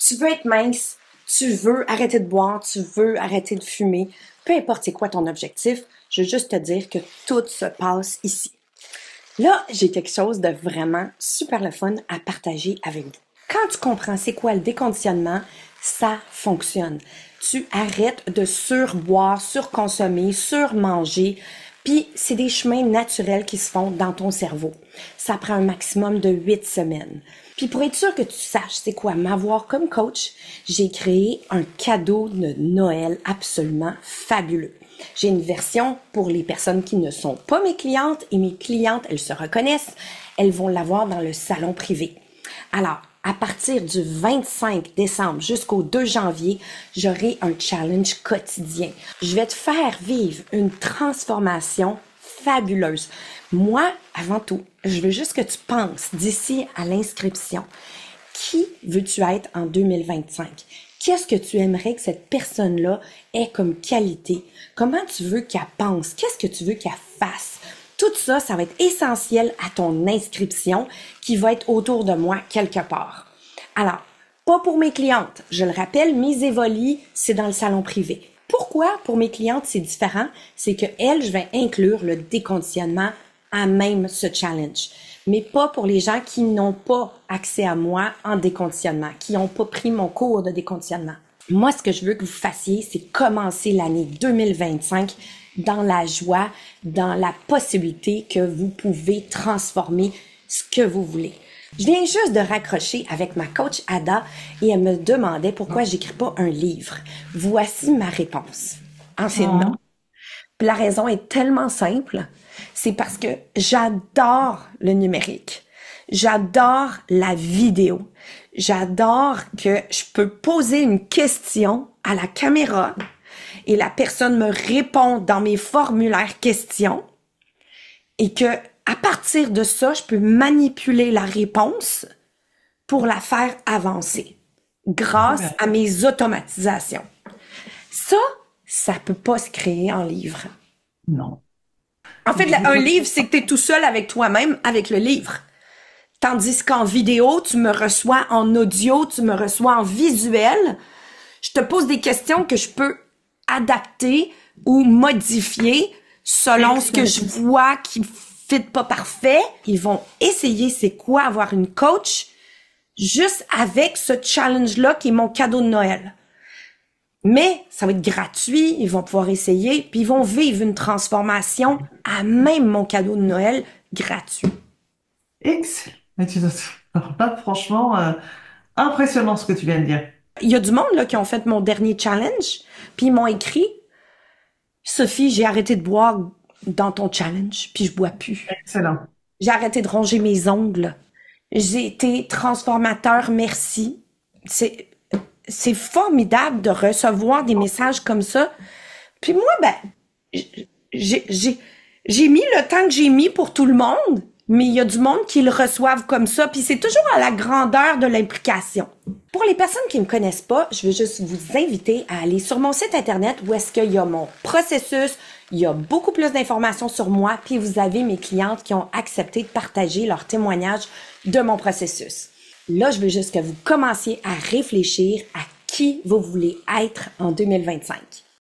Tu veux être mince, tu veux arrêter de boire, tu veux arrêter de fumer, peu importe c'est quoi ton objectif, je veux juste te dire que tout se passe ici. Là, j'ai quelque chose de vraiment super le fun à partager avec vous. Quand tu comprends c'est quoi le déconditionnement, ça fonctionne. Tu arrêtes de surboire, surconsommer, surmanger, puis c'est des chemins naturels qui se font dans ton cerveau. Ça prend un maximum de 8 semaines. Puis pour être sûr que tu saches c'est quoi m'avoir comme coach, j'ai créé un cadeau de Noël absolument fabuleux. J'ai une version pour les personnes qui ne sont pas mes clientes et mes clientes, elles se reconnaissent, elles vont l'avoir dans le salon privé. Alors, à partir du 25 décembre jusqu'au 2 janvier, j'aurai un challenge quotidien. Je vais te faire vivre une transformation fabuleuse. Moi, avant tout, je veux juste que tu penses d'ici à l'inscription. Qui veux-tu être en 2025? Qu'est-ce que tu aimerais que cette personne-là ait comme qualité? Comment tu veux qu'elle pense? Qu'est-ce que tu veux qu'elle fasse? Tout ça, ça va être essentiel à ton inscription qui va être autour de moi quelque part. Alors, pas pour mes clientes. Je le rappelle, mes évolies, c'est dans le salon privé. Pourquoi pour mes clientes c'est différent? C'est que elles, je vais inclure le déconditionnement à même ce challenge. Mais pas pour les gens qui n'ont pas accès à moi en déconditionnement, qui n'ont pas pris mon cours de déconditionnement. Moi, ce que je veux que vous fassiez, c'est commencer l'année 2025 dans la joie, dans la possibilité que vous pouvez transformer ce que vous voulez. Je viens juste de raccrocher avec ma coach Ada et elle me demandait pourquoi j'écris pas un livre. Voici ma réponse. En fait, non. Puis la raison est tellement simple, c'est parce que j'adore le numérique. J'adore la vidéo. J'adore que je peux poser une question à la caméra et la personne me répond dans mes formulaires questions et que à partir de ça, je peux manipuler la réponse pour la faire avancer grâce à mes automatisations. Ça peut pas se créer en livre. Non. En fait, un livre, c'est que tu es tout seul avec toi-même, avec le livre. Tandis qu'en vidéo, tu me reçois en audio, tu me reçois en visuel. Je te pose des questions que je peux adapter ou modifier selon ce que je vois qui ne fit pas parfait. Ils vont essayer c'est quoi avoir une coach juste avec ce challenge-là qui est mon cadeau de Noël. Mais ça va être gratuit, ils vont pouvoir essayer, puis ils vont vivre une transformation à même mon cadeau de Noël gratuit. Excellent. Mais là, franchement, impressionnant ce que tu viens de dire. Il y a du monde là qui ont fait mon dernier challenge, puis ils m'ont écrit Sophie, j'ai arrêté de boire dans ton challenge, puis je bois plus. Excellent. J'ai arrêté de ronger mes ongles. J'ai été transformateur, merci. C'est formidable de recevoir des messages comme ça. Puis moi, j'ai mis le temps que j'ai mis pour tout le monde, mais il y a du monde qui le reçoivent comme ça, puis c'est toujours à la grandeur de l'implication. Pour les personnes qui me connaissent pas, je veux juste vous inviter à aller sur mon site internet où est-ce qu'il y a mon processus, il y a beaucoup plus d'informations sur moi, puis vous avez mes clientes qui ont accepté de partager leur témoignage de mon processus. Là, je veux juste que vous commenciez à réfléchir à qui vous voulez être en 2025.